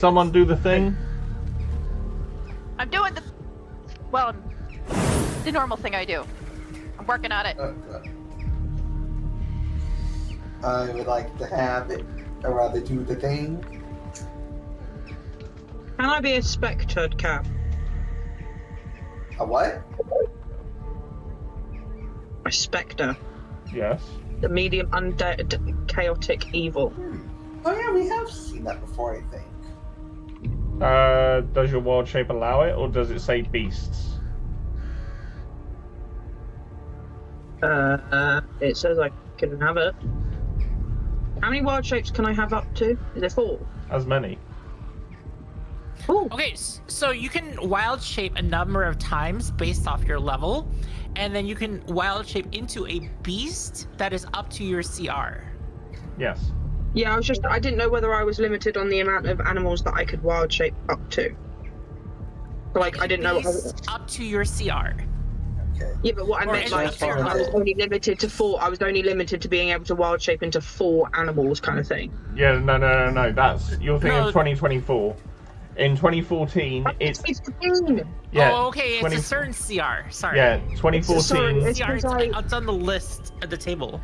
Someone do the thing. I'm doing the normal thing I do. I'm working on it. I would like to have it, or rather do the thing. Can I be a spectre, Cap? A what? A spectre. Yes. The medium undead chaotic evil. Oh yeah, we have seen that before, I think. Does your wild shape allow it, or does it say beasts? It says I can have it. How many wild shapes can I have up to? Is it 4? As many. Ooh. Okay, so you can wild shape a number of times based off your level, and then you can wild shape into a beast that is up to your CR. Yes. Yeah, I didn't know whether I was limited on the amount of animals that I could wild shape up to. Like, I didn't know. Up to your CR. Okay. Yeah, but what I meant, like, I was only limited to 4. I was only limited to being able to wild shape into 4 animals, kind of thing. Yeah, no. That's you're thinking of 2024. In 2014, it's 15. yeah. Oh, okay, it's a certain CR. Sorry. Yeah, 2014. Sorry, CR, it's on the list at the table.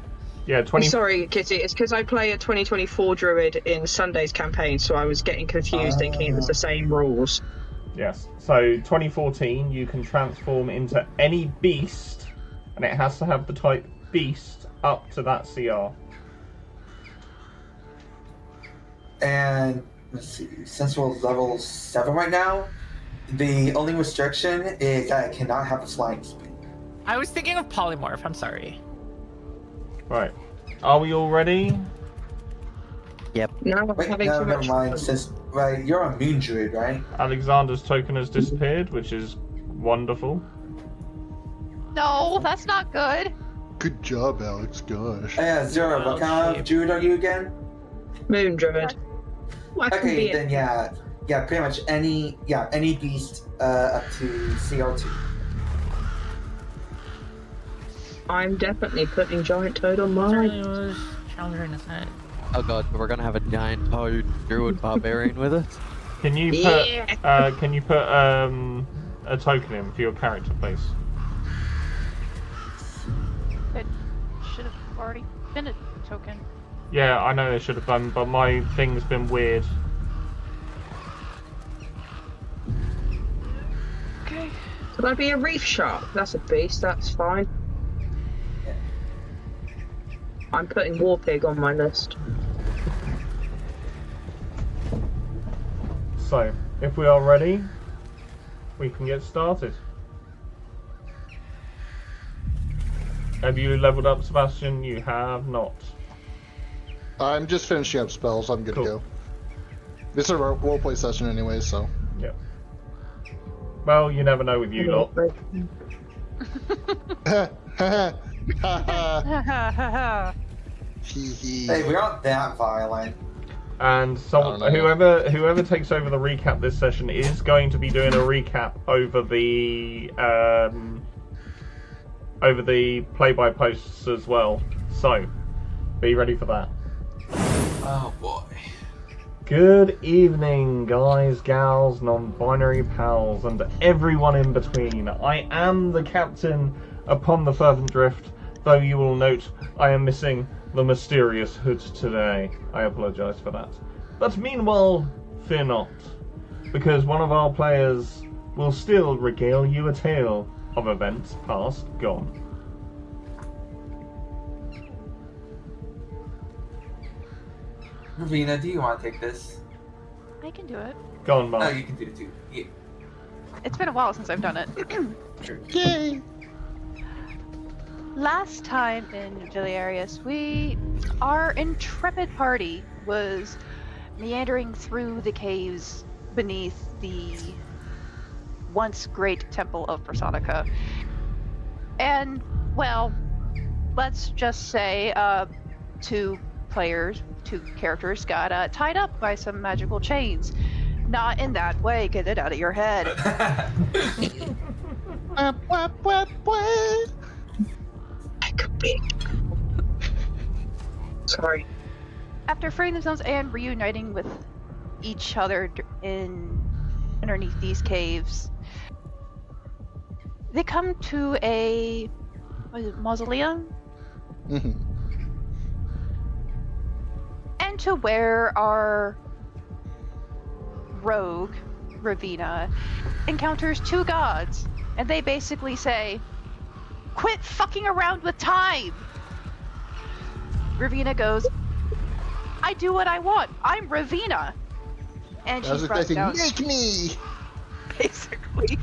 Yeah, Sorry, Kitty. It's because I play a 2024 druid in Sunday's campaign, so I was getting confused, thinking it was the same rules. Yes. So 2014, you can transform into any beast, and it has to have the type beast up to that CR. And let's see, since we're level 7 right now, the only restriction is that I cannot have a flying speed. I was thinking of polymorph. I'm sorry. Right. Are we all ready? Yep. No, I'm Wait, having no, too never much mind. fun. Since you're a moon druid, right? Alexander's token has disappeared, which is wonderful. No, that's not good. Good job, Alex. Gosh. Yeah, Zero. What kind of druid are you again? Moon druid. Well, I can Okay, be then yeah, pretty much any beast up to CR2. I'm definitely putting giant toad on mine. Challenger in his head. Oh god, we're gonna have a giant toad druid barbarian with us. Can you put a token in for your character, please? It should have already been a token. Yeah, I know they should have done, but my thing's been weird. Okay. Could I be a reef shark? That's a beast, that's fine. I'm putting war pig on my list. So, if we are ready, we can get started. Have you leveled up, Sebastian? You have not. I'm just finishing up spells. I'm good Cool. to go. This is a roleplay session anyway, so. Yep. Well, you never know with you lot. Hey, we aren't that violent. And Oh, no. whoever takes over the recap this session is going to be doing a recap over the play-by posts as well. So, be ready for that. Oh boy. Good evening, guys, gals, non-binary pals, and everyone in between. I am the captain upon the Fervent Drift, though you will note I am missing the mysterious hood today. I apologise for that. But meanwhile, fear not, because one of our players will still regale you a tale of events past gone. Ravina, do you want to take this? I can do it. Go on, Mark. Oh, you can do it too. Yeah. It's been a while since I've done it. True. Yay! Last time in Villarius, our intrepid party was meandering through the caves beneath the once great temple of Personica. And, well, let's just say two characters got tied up by some magical chains. Not in that way, get it out of your head. Sorry. After freeing themselves and reuniting with each other underneath these caves. They come to a mausoleum, and to where our rogue Ravina encounters two gods, and they basically say, "Quit fucking around with time." Ravina goes, "I do what I want. I'm Ravina," and she's brought down. Make me. Basically.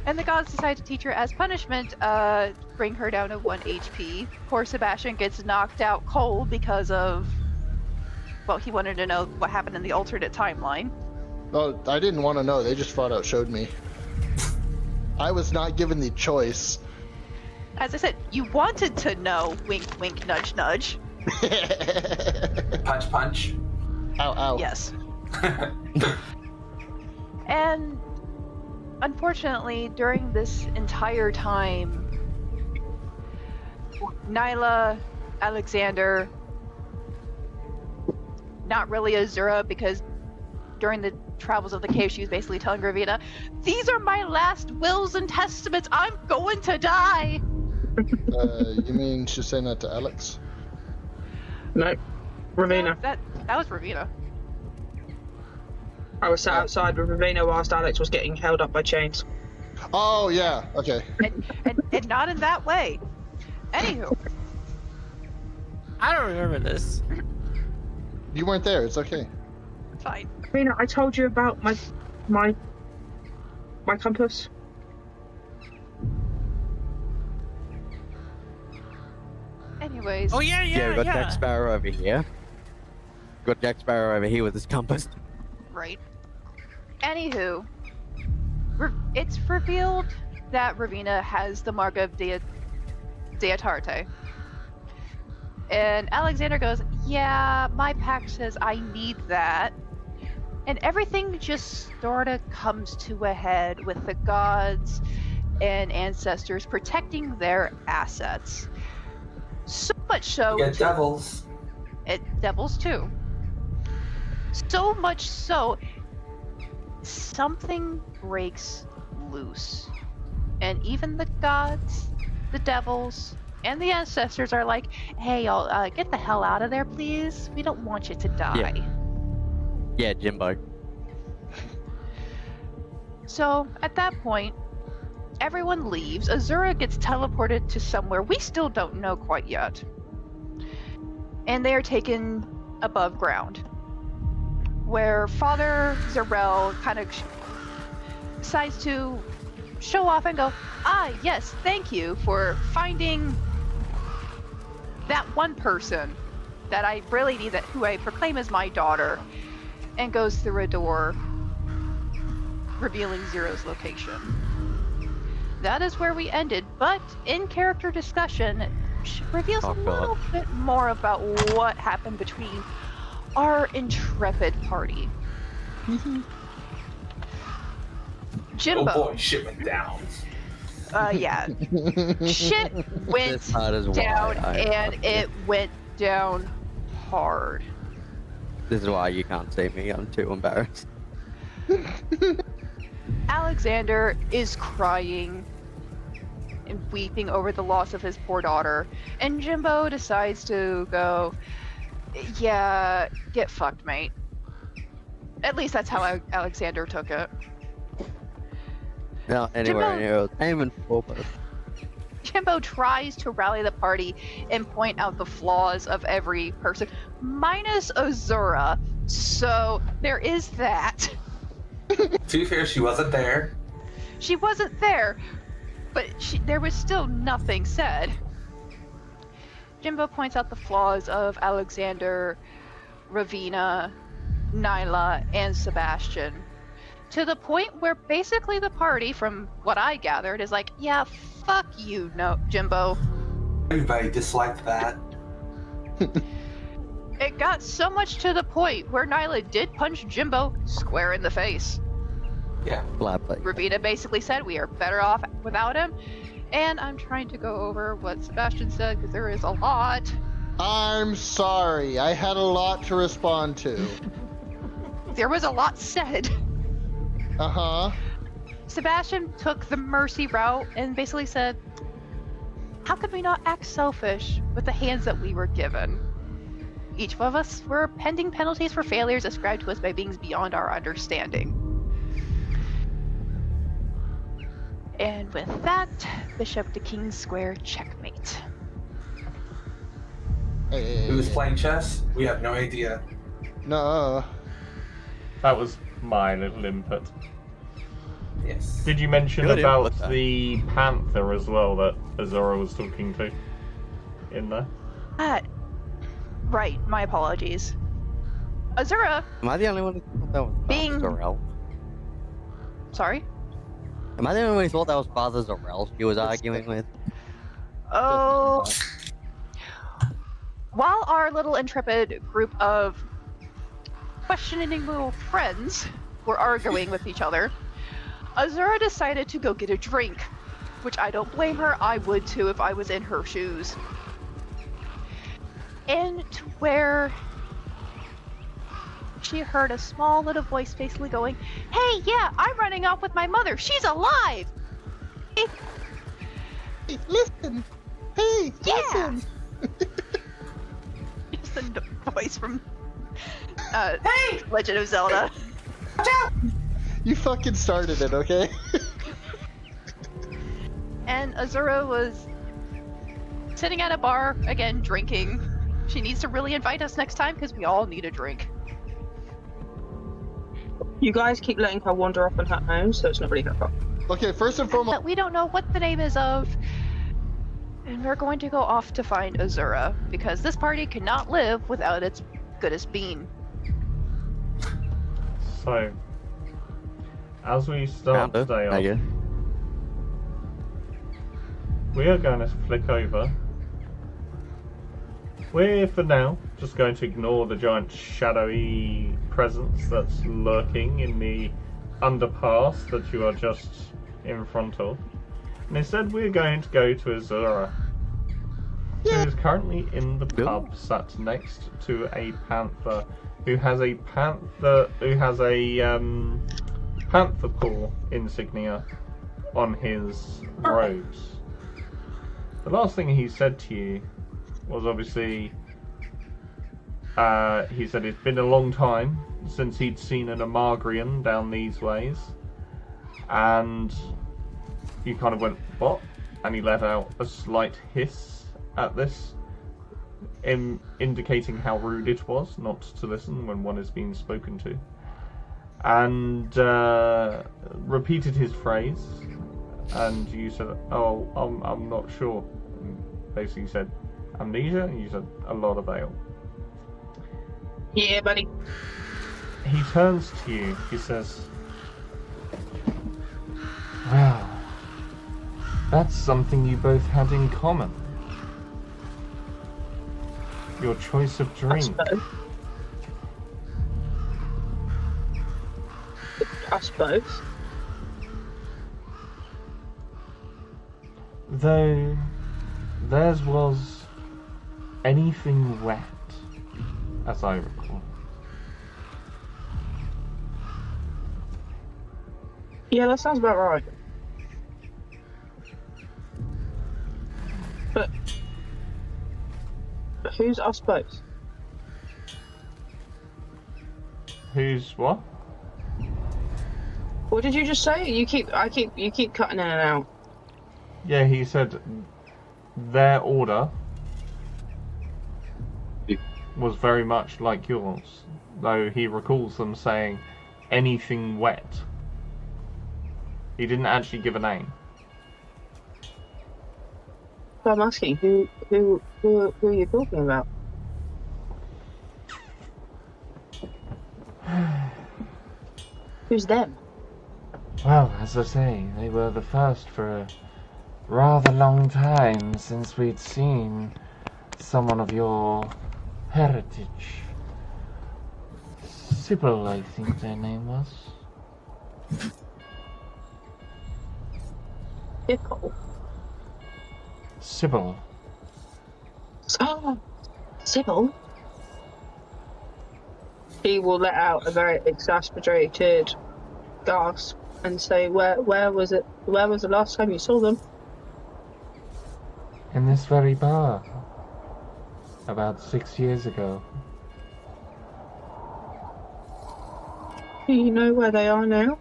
And the gods decide to teach her as punishment, bring her down to 1 HP. Poor Sebastian gets knocked out cold because of, well, he wanted to know what happened in the alternate timeline. No, I didn't want to know. They just flat out showed me. I was not given the choice. As I said, you wanted to know. Wink, wink, nudge, nudge. Punch, punch. Ow, ow. Yes. And unfortunately, during this entire time, Nyla, Alexander, not really Azura, because during the travels of the cave, she was basically telling Ravina, "These are my last wills and testaments. I'm going to die." You mean she's saying that to Alex? No, Ravina. No, that was Ravina. I was sat outside with Ravina whilst Alex was getting held up by chains. Oh, yeah. Okay. And not in that way. Anywho. I don't remember this. You weren't there. It's okay. Fine. Ravina, I told you about my compass. Anyways. Oh yeah, Yeah, we got Jack Sparrow over here. Got Jack Sparrow over here with his compass. Right. Anywho, it's revealed that Ravina has the mark of Deatarte. And Alexander goes, "Yeah, my pact says I need that." And everything just sort of comes to a head with the gods and ancestors protecting their assets. So much so. You get devils. Devils too. So much so, something breaks loose. And even the gods, the devils, and the ancestors are like, "Hey, y'all, get the hell out of there, please. We don't want you to die." Yeah, Jimbo. So, at that point, everyone leaves. Azura gets teleported to somewhere we still don't know quite yet. And they are taken above ground, where Father Zarel kind of decides to show off and go, "Ah, yes, thank you for finding that one person that I really need, that who I proclaim as my daughter," and goes through a door, revealing Zero's location. That is where we ended, but in character discussion, reveals a little bit more about what happened between our intrepid party. Jimbo. Oh boy, shit went down. Yeah. Shit went down, and it went down hard. This is why you can't see me. I'm too embarrassed. Alexander is crying and weeping over the loss of his poor daughter, and Jimbo decides to go, "Yeah, get fucked, mate." At least that's how Alexander took it. No, anyway, it was aiming for both. Jimbo tries to rally the party and point out the flaws of every person, minus Azura. So there is that. To be fair, she wasn't there. She wasn't there, but there was still nothing said. Jimbo points out the flaws of Alexander, Ravina, Nyla, and Sebastian, to the point where basically the party, from what I gathered, is like, "Yeah, fuck you, no, Jimbo." Everybody disliked that. It got so much to the point where Nyla did punch Jimbo square in the face. Yeah. Gladly. Ravina basically said we are better off without him, and I'm trying to go over what Sebastian said because there is a lot. I'm sorry. I had a lot to respond to. there was a lot said. Uh-huh. Sebastian took the mercy route and basically said, how could we not act selfish with the hands that we were given? Each of us were pending penalties for failures ascribed to us by beings beyond our understanding. And with that, Bishop to King's Square checkmate. Hey, Who's playing chess? We have no idea. No. That was my little input. Yes. Did you mention Good about input there. the panther as well that Azura was talking to in there? Right, my apologies. Azura, Am I the only one who thought that was Being- Father Zorel? sorry? Am I the only one who thought that was Father Zorel she was arguing with? Oh. While our little intrepid group of questioning little friends were arguing with each other, Azura decided to go get a drink, which I don't blame her. I would too if I was in her shoes. And to where she heard a small little voice basically going, "Hey, yeah, I'm running off with my mother. She's alive!" Hey, listen! Hey, Yeah! listen! Just a voice from Legend of Zelda. You fucking started it, okay? And Azura was sitting at a bar, again, drinking. She needs to really invite us next time because we all need a drink. You guys keep letting her wander off on her own, so it's not really her fault. Okay, first and foremost, But we don't know what the name is of. And we're going to go off to find Azura because this party cannot live without its goodest bean. So, as we start Kinda, today I off, guess. we are going to flick over. We're, for now, just going to ignore the giant shadowy presence that's lurking in the underpass that you are just in front of. And instead, we're going to go to Azura, who is currently in the pub, sat next to a panther, who has a panther paw insignia on his robes. The last thing he said to you was obviously, he said it's been a long time since he'd seen an Amargrian down these ways, and you kind of went, what? And he let out a slight hiss at this, indicating how rude it was not to listen when one is being spoken to, and repeated his phrase, and you said, oh, I'm not sure. And basically said, amnesia? And you said, a lot of ale. Yeah, buddy. He turns to you, he says, well, that's something you both had in common. Your choice of I drink. suppose. I suppose. Though theirs was anything wet, as I recall. Yeah, that sounds about right. But who's I suppose? Who's what? What did you just say? You keep cutting in and out. Yeah, he said their order was very much like yours, though he recalls them saying anything wet. He didn't actually give a name. So I'm asking, who are you talking about? Who's them? Well, as I say, they were the first for a rather long time since we'd seen someone of your heritage. Sybil, I think their name was. Pickle. Sybil. Oh, Sybil. He will let out a very exasperated gasp and say, where was it? Where was the last time you saw them? In this very bar. About 6 years ago. Do you know where they are now?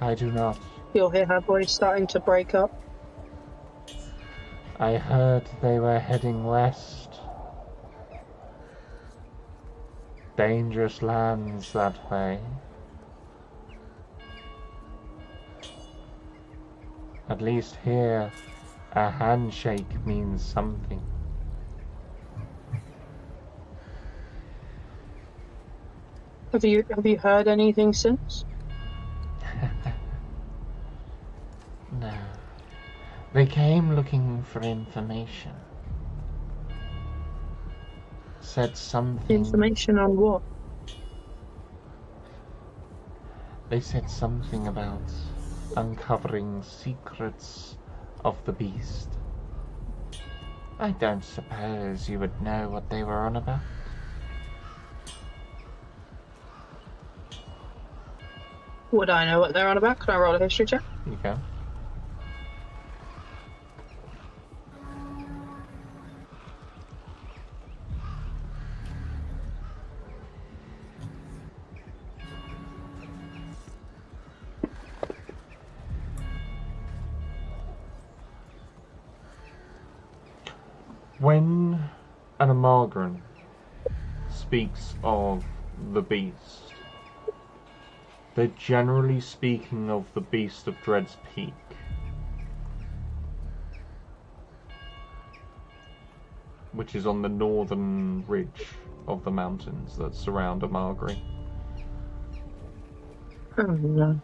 I do not. You'll hear her voice starting to break up. I heard they were heading west. Dangerous lands that way. At least here, a handshake means something. Have you heard anything since? No. They came looking for information. Said something. Information on what? They said something about uncovering secrets of the beast. I don't suppose you would know what they were on about. Would I know what they're on about? Can I roll a history check? You can. When an Amalgran speaks of the beast, they're generally speaking of the beast of Dread's Peak. Which is on the northern ridge of the mountains that surround Amalgri. Oh no.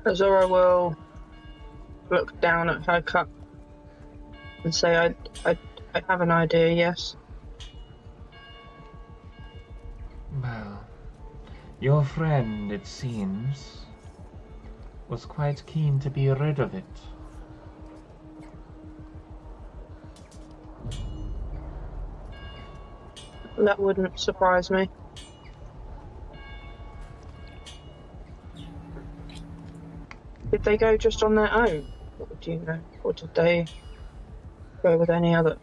Azora will look down at her cup and say, I have an idea, yes. Well, your friend, it seems, was quite keen to be rid of it. That wouldn't surprise me. Did they go just on their own? What do you know? Or did they go with any other?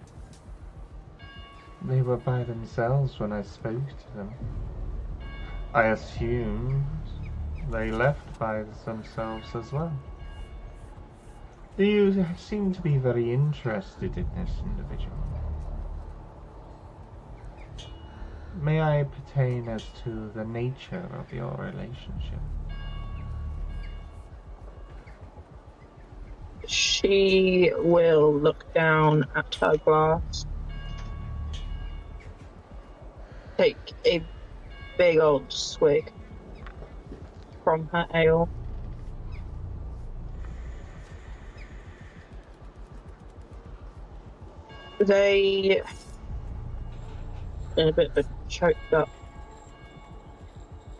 They were by themselves when I spoke to them. I assumed they left by themselves as well. You seem to be very interested in this individual. May I pertain as to the nature of your relationship? She will look down at her glass, take a big old swig from her ale. They, in a bit of a choked up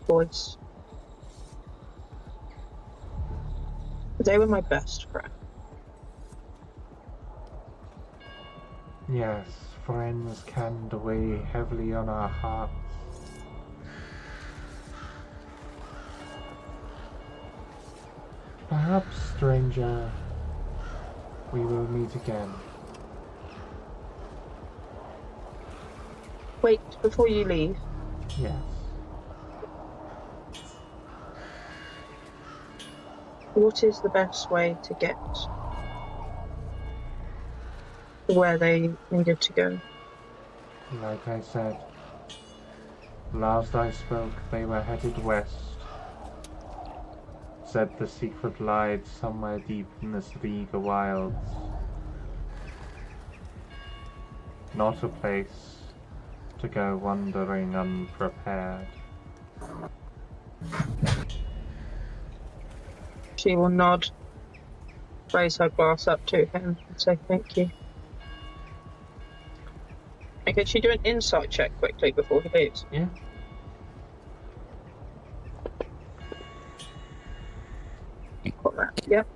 voice, they were my best friend. Yes, friends can weigh heavily on our hearts. Perhaps, stranger, we will meet again. Wait, before you leave, Yes. what is the best way to get to where they needed to go? Like I said, last I spoke, they were headed west. Said the secret lied somewhere deep in the Sriga wilds. Not a place to go wandering unprepared. She will nod, raise her glass up to him, and say thank you. And can she do an insight check quickly before he leaves? Yeah. Yep.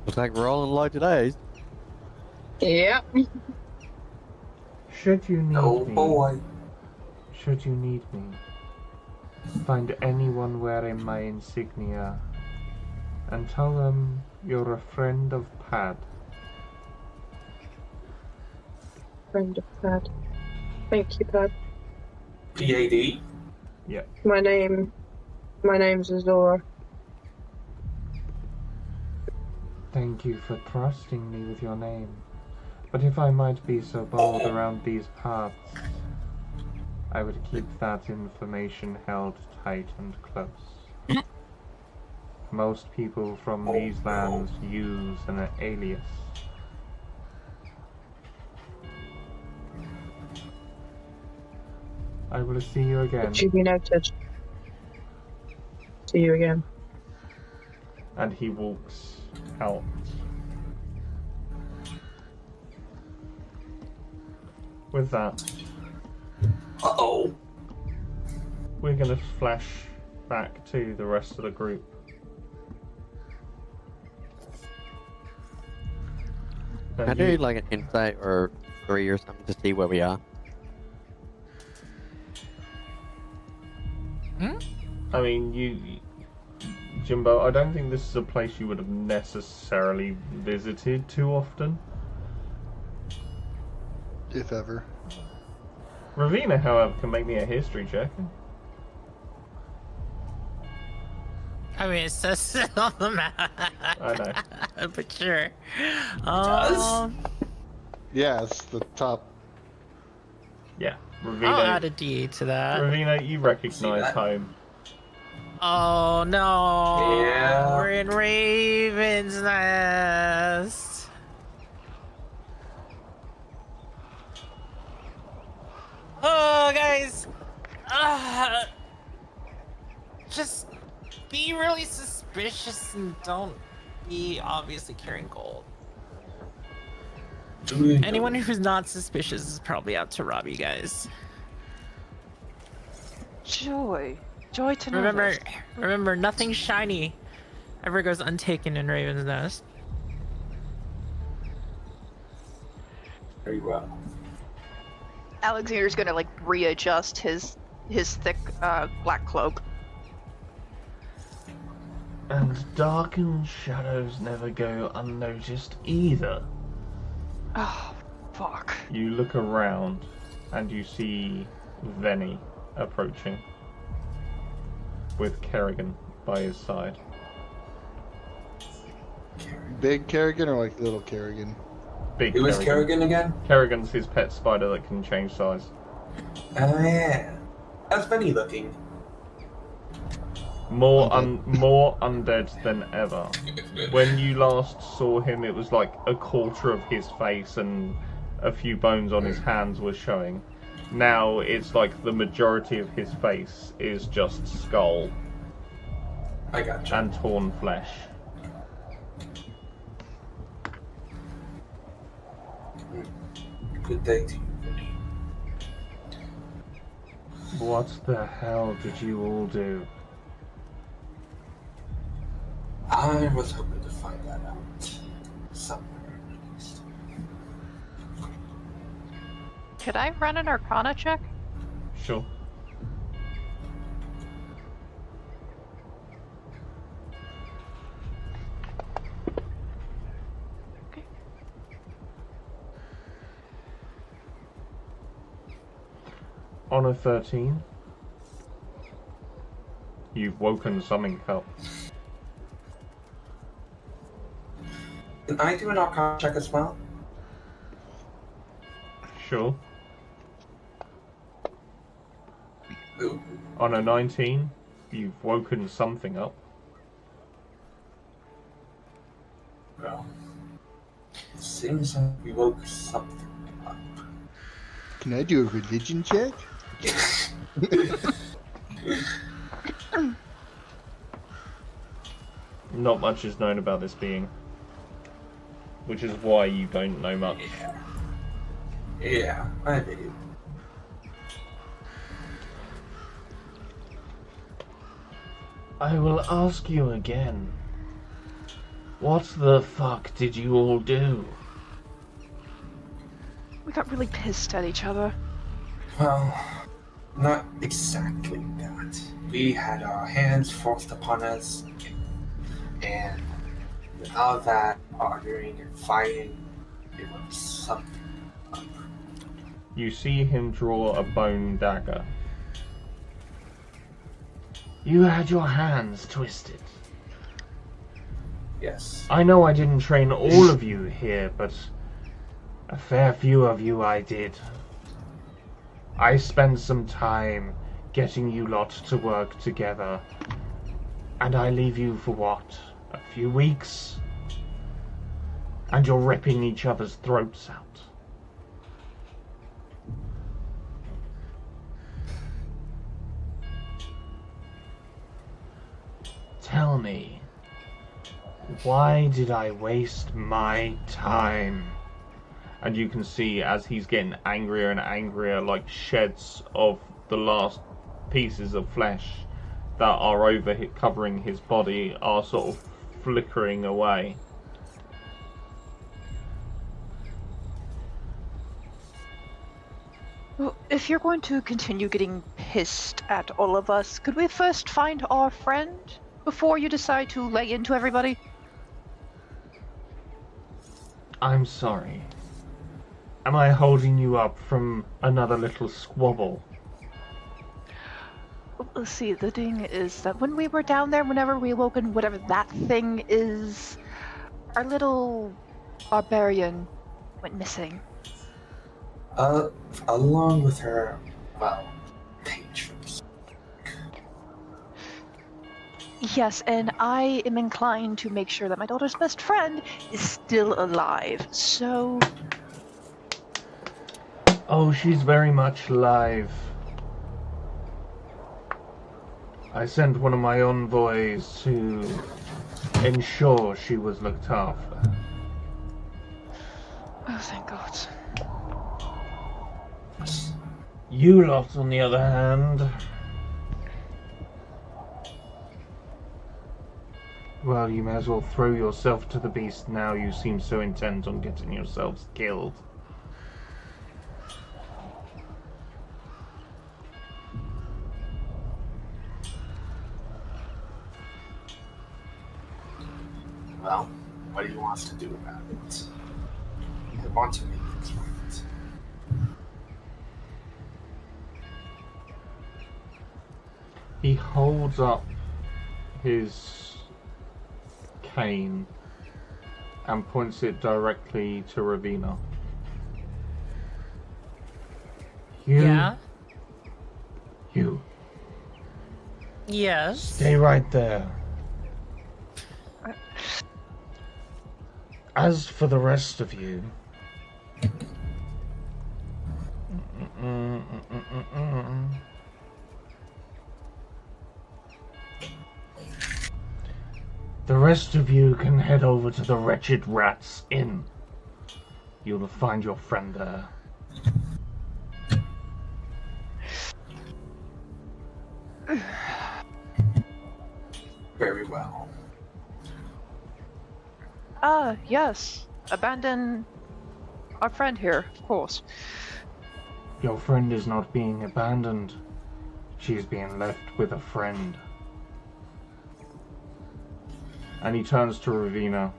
Looks like we're all in low today. Yep. Should you need Oh me, boy. should you need me, find anyone wearing my insignia and tell them you're a friend of Pad. Friend of Pad. Thank you, Pad. PAD. Yeah. My name's Azora. Thank you for trusting me with your name. But if I might be so bold around these parts, I would keep that information held tight and close. Most people from these lands use an alias. I will see you again. To be noted. See you again. And he walks out. With that, Uh-oh. we're going to flash back to the rest of the group. Can I do like an insight or 3 or something to see where we are? I mean, Jimbo, I don't think this is a place you would have necessarily visited too often. If ever. Ravina, however, can make me a history check. I mean, it says it on the map. I know. But sure. Yeah, it's the top. Yeah, I'll Ravina. add a D8 to that. Ravina, you recognise that? home. Oh no! Yeah. We're in Raven's Nest. Oh, guys! Just be really suspicious and don't be obviously carrying gold. Anyone who's not suspicious is probably out to rob you guys. Joy to know this. Remember, nothing shiny ever goes untaken in Raven's Nest. Very well. Alexander's gonna like readjust his thick black cloak. And darkened shadows never go unnoticed either. Oh, fuck. You look around and you see Venny approaching with Kerrigan by his side. Big Kerrigan or like little Kerrigan? Big Who is Kerrigan again? Kerrigan's his pet spider that can change size. Oh yeah. How's Benny looking? More undead than ever. When you last saw him, it was like a quarter of his face and a few bones on his hands were showing. Now it's like the majority of his face is just skull I gotcha. and torn flesh. Good day to you. What the hell did you all do? I was hoping to find that out somewhere at least. Could I run an Arcana check? Sure. Okay. On a 13, you've woken something up. Can I do an Arcana check as well? Sure. Ooh. On a 19, you've woken something up. Well, seems like we woke something up. Can I do a religion check? Not much is known about this being, which is why you don't know much. Yeah, I do. I will ask you again. What the fuck did you all do? We got really pissed at each other. Well, not exactly that. We had our hands forced upon us, and with all that arguing and fighting, it was something up. You see him draw a bone dagger. You had your hands twisted. Yes. I know I didn't train all of you here, but a fair few of you I did. I spent some time getting you lot to work together, and I leave you for what? A few weeks? And you're ripping each other's throats out. Tell me, why did I waste my time? And you can see as he's getting angrier and angrier, like sheds of the last pieces of flesh that are covering his body are sort of flickering away. Well, if you're going to continue getting pissed at all of us, could we first find our friend before you decide to lay into everybody? I'm sorry. Am I holding you up from another little squabble? Let's see, the thing is that when we were down there, whenever we awoke in whatever that thing is, our little barbarian went missing. Along with her, well, patrons. Yes, and I am inclined to make sure that my daughter's best friend is still alive, so... Oh, she's very much alive. I sent one of my envoys to ensure she was looked after. Oh, thank God. You lot, on the other hand... Well, you may as well throw yourself to the beast now. You seem so intent on getting yourselves killed. Well, what do you want us to do about it? I want to make things right. He holds up his cane and points it directly to Ravina. Yeah? You. Yes. Stay right there. As for the rest of you... The rest of you can head over to the Wretched Rat's Inn. You'll find your friend there. Very well. Yes. Abandon our friend here, of course. Your friend is not being abandoned. She's being left with a friend. And he turns to Ravina.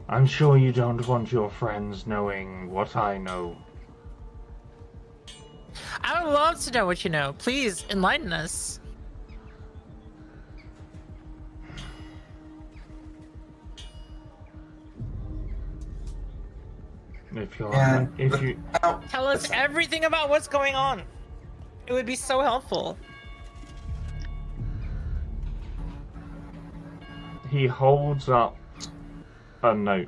I'm sure you don't want your friends knowing what I know. I would love to know what you know. Please enlighten us. Tell us everything about what's going on. It would be so helpful. He holds up a note.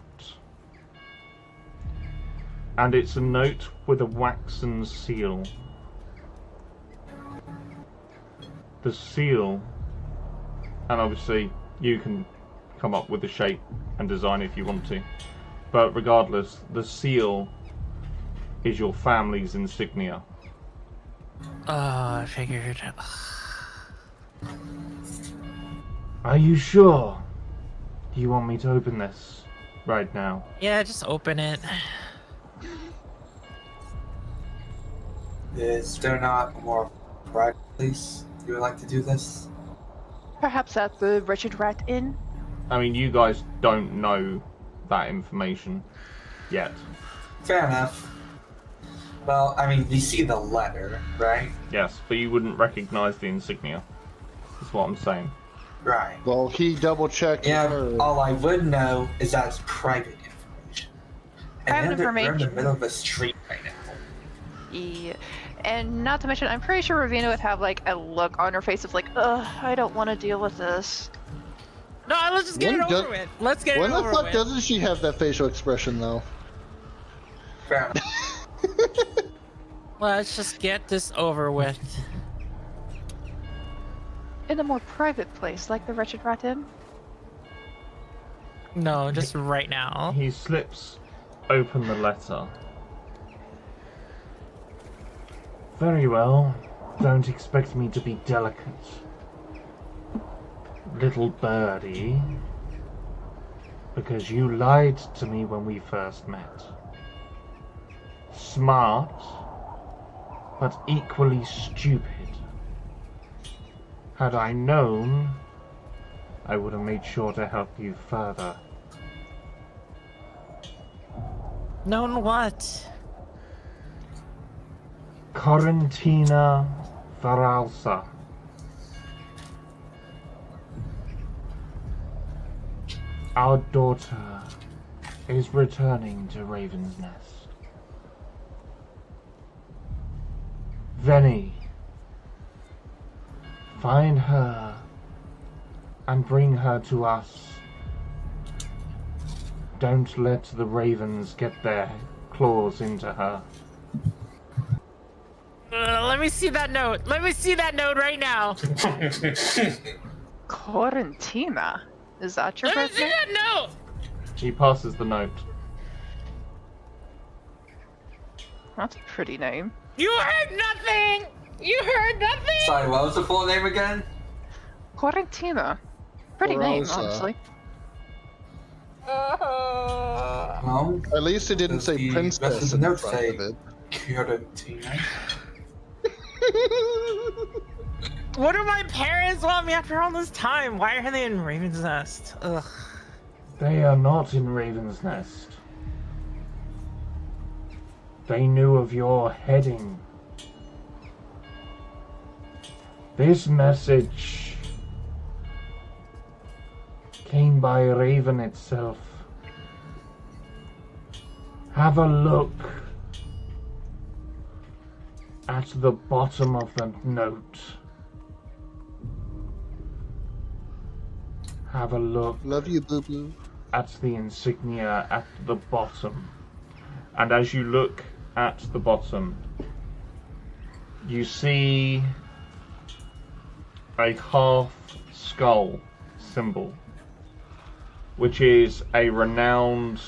And it's a note with a waxen seal. The seal, and obviously you can come up with the shape and design if you want to, but regardless, the seal is your family's insignia. I figured. Are you sure? Do you want me to open this right now? Yeah, just open it. Is there not a more private place you would like to do this? Perhaps at the Wretched Rat Inn? I mean, you guys don't know that information yet. Fair enough. Well, I mean, we see the letter, right? Yes, but you wouldn't recognize the insignia. That's what I'm saying. Right. Well, he double checked. Yeah, her. all I would know is that it's private information. Private And we're in the information. middle of a street right now. Yeah. And not to mention, I'm pretty sure Ravina would have like a look on her face of like, ugh, I don't want to deal with this. No, let's just get When it does- over with. Let's get When it the over fuck with. doesn't she have that facial expression though? Fair enough. Let's just get this over with. In a more private place, like the Wretched Rat Inn? No, just right now. He slips open the letter. Very well. Don't expect me to be delicate. Little birdie. Because you lied to me when we first met. Smart, but equally stupid. Had I known, I would have made sure to help you further. Known what? Corentina Faralsa. Our daughter is returning to Raven's Nest. Venny, find her and bring her to us. Don't let the ravens get their claws into her. Let me see that note. Let me see that note right now. Corentina? Is that your Let me birth see name? that note. He passes the note. That's a pretty name. You heard nothing. You heard nothing. Sorry, what was the full name again? Corentina. Pretty name, Rosa. honestly. Well, At least it didn't Does say the princess rest of the in note front say- of it. Fiorentina. What do my parents want me after all this time? Why are they in Raven's Nest? Ugh. They are not in Raven's Nest. They knew of your heading. This message came by Raven itself. Have a look at the bottom of the note. Have a look Love you, boo boo. at the insignia at the bottom. And as you look at the bottom, you see a half skull symbol, which is a renowned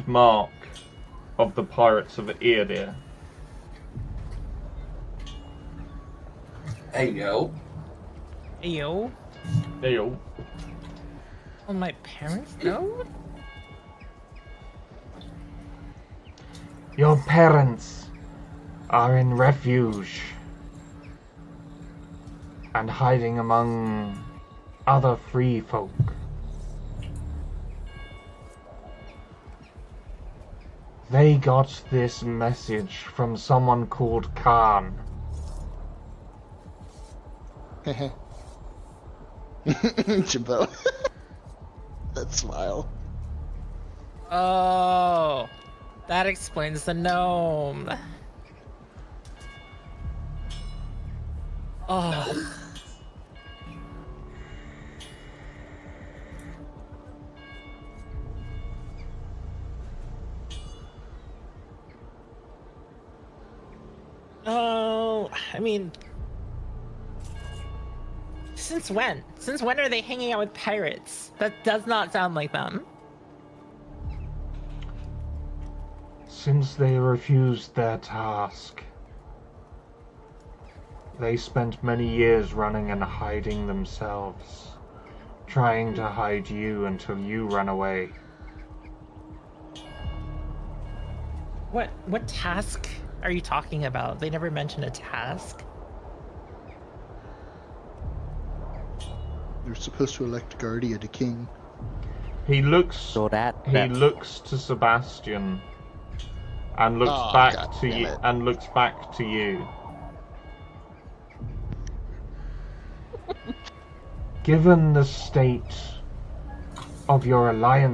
mark of the pirates of Eodir. Hey, yo. Yo. Ew. Oh, my parents know? Your parents are in refuge and hiding among other free folk. They got this message from someone called Khan. Jabot. That smile. Oh, that explains the gnome. Oh. Oh, I mean, since when? Since when are they hanging out with pirates? That does not sound like them. Since they refused their task. They spent many years running and hiding themselves, trying to hide you until you ran away. What task are you talking about? They never mentioned a task. You're supposed to elect Guardia to King. He looks So he looks to Sebastian and looks Oh, back God to damn you it. and looks back to you. Given the state of your alliance